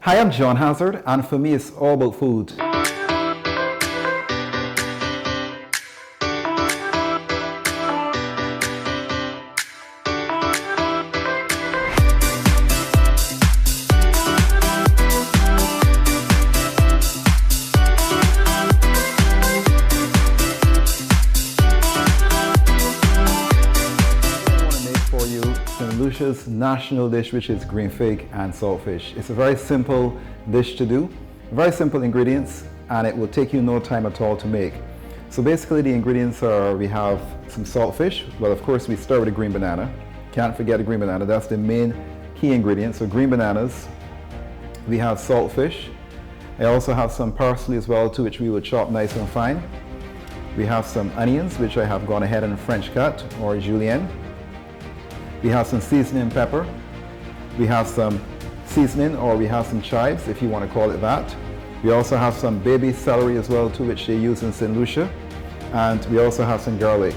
Hi, I'm John Hazzard, and for me, it's all about food. Lucia's national dish, which is green fig and saltfish. It's a very simple dish to do, very simple ingredients, and it will take you no time at all to make. So basically the ingredients are, we have some saltfish. Well, of course we start with a green banana. Can't forget a green banana, that's the main key ingredient. So green bananas, we have saltfish. I also have some parsley as well too, which we will chop nice and fine. We have some onions, which I have gone ahead and French cut or julienne. We have some seasoning pepper. We have some seasoning, or we have some chives, if you want to call it that. We also have some baby celery as well too, which they use in St. Lucia. And we also have some garlic.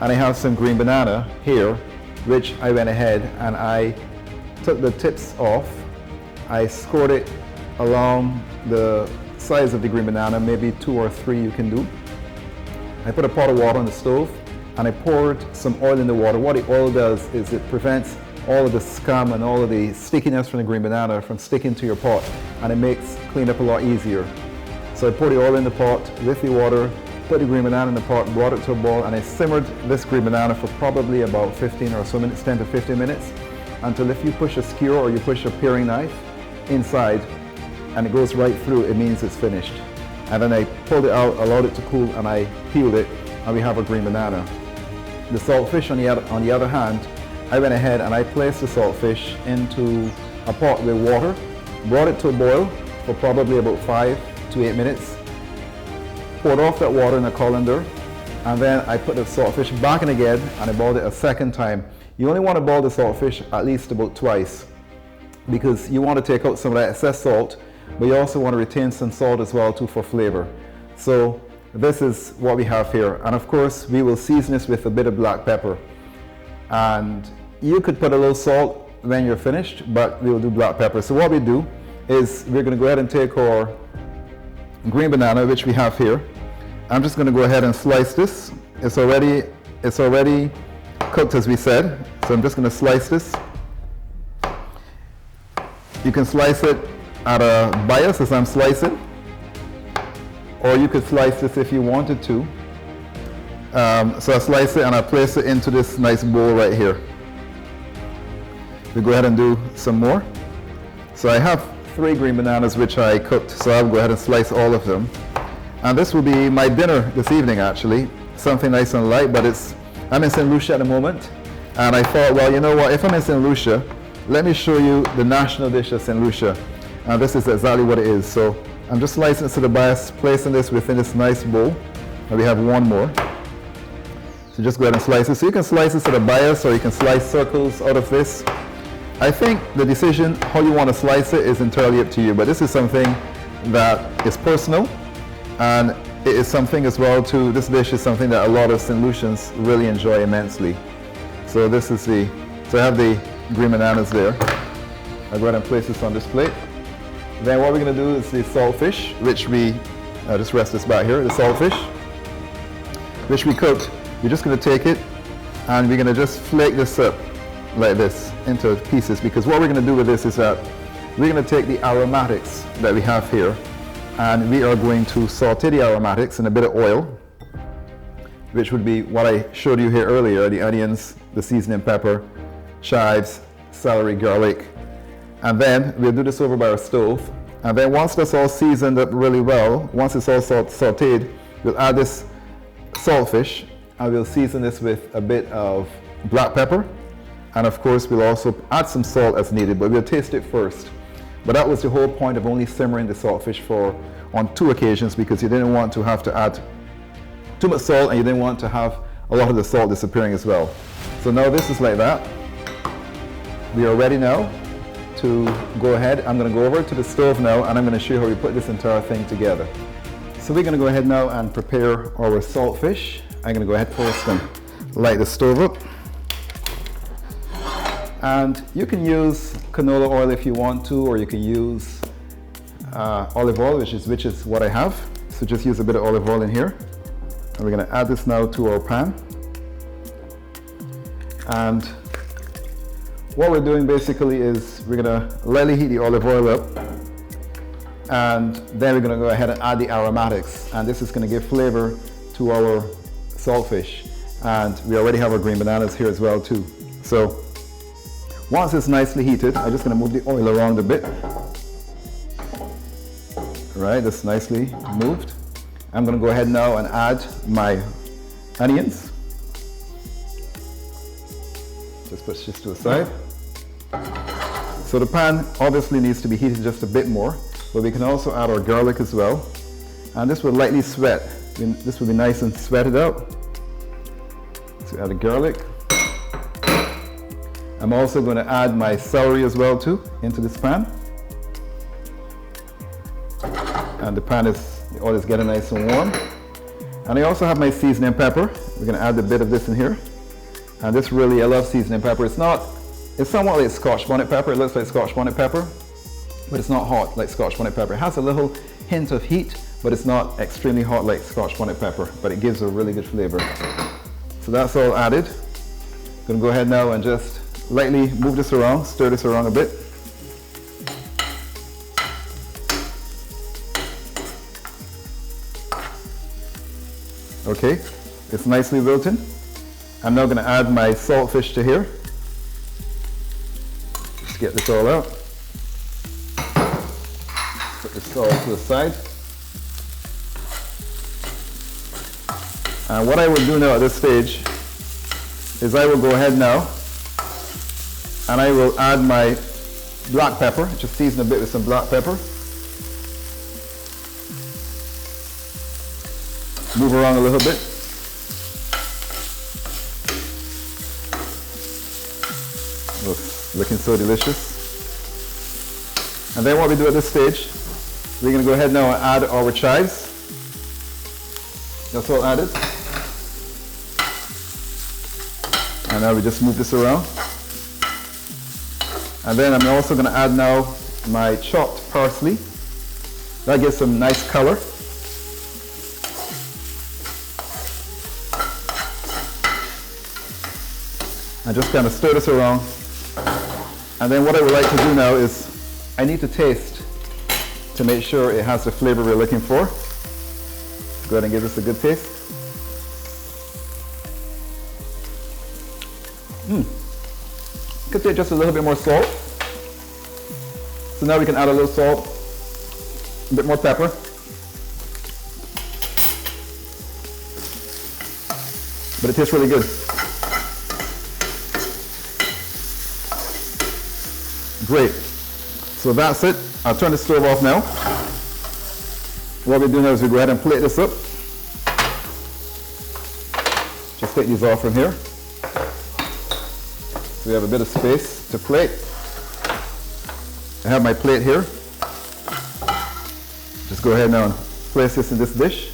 And I have some green banana here, which I went ahead and I took the tips off. I scored it along the size of the green banana, maybe 2 or 3 you can do. I put a pot of water on the stove, and I poured some oil in the water. What the oil does is it prevents all of the scum and all of the stickiness from the green banana from sticking to your pot, and it makes cleanup a lot easier. So I poured the oil in the pot with the water, put the green banana in the pot, brought it to a boil, and I simmered this green banana for probably about 15 or so minutes, 10 to 15 minutes, until if you push a skewer or you push a paring knife inside and it goes right through, it means it's finished. And then I pulled it out, allowed it to cool, and I peeled it, and we have a green banana. The saltfish on the other hand, I went ahead and I placed the saltfish into a pot with water, brought it to a boil for probably about 5 to 8 minutes, poured off that water in a colander, and then I put the saltfish back in again and I boiled it a second time. You only want to boil the saltfish at least about twice, because you want to take out some of that excess salt, but you also want to retain some salt as well too for flavor. So this is what we have here, and of course we will season this with a bit of black pepper, and you could put a little salt when you're finished, but we'll do black pepper. So what we do is we're going to go ahead and take our green banana, which we have here. I'm just going to go ahead and slice this. It's already cooked, as we said, so I'm just going to slice this. You can slice it at a bias as I'm slicing, or you could slice this if you wanted to. So I slice it and I place it into this nice bowl right here. We go ahead and do some more. So I have 3 green bananas which I cooked, so I'll go ahead and slice all of them. And this will be my dinner this evening actually, something nice and light, but I'm in St. Lucia at the moment, and I thought, well, you know what, if I'm in St. Lucia, let me show you the national dish of St. Lucia. And this is exactly what it is. So I'm just slicing it to the bias, placing this within this nice bowl, and we have one more. So just go ahead and slice it. So you can slice this to the bias, or you can slice circles out of this. I think the decision how you want to slice it is entirely up to you, but this is something that is personal, and it is something as well too, this dish is something that a lot of St. Lucians really enjoy immensely. So this is so I have the green bananas there. I'll go ahead and place this on this plate. Then what we're going to do is the saltfish, which I'll just rest this back here, the saltfish, which we cooked. We're just going to take it and we're going to just flake this up like this into pieces, because what we're going to do with this is that we're going to take the aromatics that we have here and we are going to saute the aromatics in a bit of oil, which would be what I showed you here earlier, the onions, the seasoning pepper, chives, celery, garlic. And then we'll do this over by our stove. And then once that's all seasoned up really well, once it's all sauteed, we'll add this saltfish and we'll season this with a bit of black pepper. And of course, we'll also add some salt as needed, but we'll taste it first. But that was the whole point of only simmering the saltfish on 2 occasions, because you didn't want to have to add too much salt and you didn't want to have a lot of the salt disappearing as well. So now this is like that. We are ready now to go ahead. I'm going to go over to the stove now and I'm going to show you how we put this entire thing together. So we're going to go ahead now and prepare our saltfish. I'm going to go ahead first and light the stove up. And you can use canola oil if you want to, or you can use olive oil, which is what I have. So just use a bit of olive oil in here. And we're going to add this now to our pan. And what we're doing basically is we're going to lightly heat the olive oil up. And then we're going to go ahead and add the aromatics. And this is going to give flavor to our saltfish. And we already have our green bananas here as well too. So once it's nicely heated, I'm just going to move the oil around a bit. Right, that's nicely moved. I'm going to go ahead now and add my onions. Just push this to the side. So the pan obviously needs to be heated just a bit more, but we can also add our garlic as well. And this will lightly sweat. This will be nice and sweated out. So add the garlic. I'm also going to add my celery as well too into this pan. And the oil is getting nice and warm. And I also have my seasoning pepper. We're going to add a bit of this in here. And this really, I love seasoning pepper. It's somewhat like Scotch bonnet pepper. It looks like Scotch bonnet pepper, but it's not hot like Scotch bonnet pepper. It has a little hint of heat, but it's not extremely hot like Scotch bonnet pepper, but it gives a really good flavor. So that's all added. I'm going to go ahead now and just lightly move this around, stir this around a bit. Okay, it's nicely wilted. I'm now going to add my saltfish to here. Just get this all out. Put the salt to the side. And what I will do now at this stage is I will go ahead now and I will add my black pepper. Just season a bit with some black pepper. Move around a little bit. Looking so delicious. And then what we do at this stage, we're going to go ahead now and add our chives. That's all added. And now we just move this around. And then I'm also going to add now my chopped parsley. That gives some nice color. And just kind of stir this around. And then what I would like to do now is I need to taste to make sure it has the flavor we're looking for. Go ahead and give this a good taste. Could take just a little bit more salt. So now we can add a little salt, a bit more pepper. But it tastes really good. Great. So that's it. I'll turn the stove off now. What we do now is we go ahead and plate this up. Just take these off from here. So we have a bit of space to plate. I have my plate here. Just go ahead now and place this in this dish.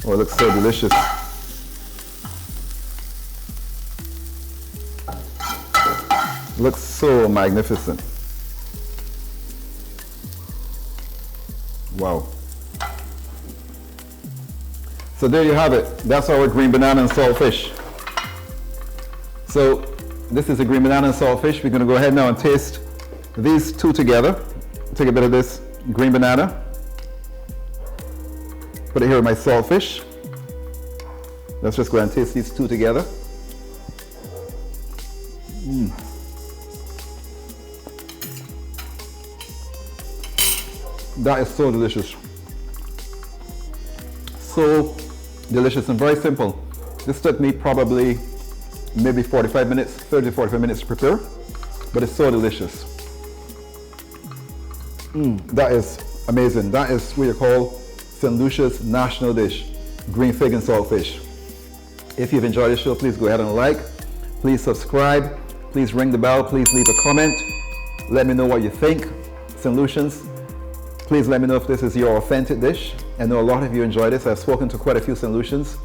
Oh, it looks so delicious. Looks so magnificent. Wow. So there you have it. That's our green banana and saltfish. So this is a green banana and saltfish. We're going to go ahead now and taste these two together. Take a bit of this green banana. Put it here with my saltfish. Let's just go ahead and taste these two together. That is so delicious. So delicious and very simple. This took me probably maybe 45 minutes, 30 to 45 minutes to prepare, but it's so delicious. That is amazing. That is what you call St. Lucia's national dish, green fig and saltfish. If you've enjoyed the show, please go ahead and like, please subscribe, please ring the bell, please leave a comment. Let me know what you think. St. Lucians, please let me know if this is your authentic dish. I know a lot of you enjoy this. I've spoken to quite a few St. Lucians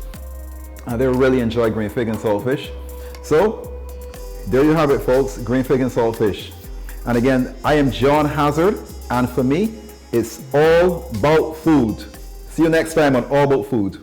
and they really enjoy green fig and saltfish. So there you have it, folks, green fig and saltfish. And again, I am John Hazzard, and for me, It's all about food. See you next time on All About Food.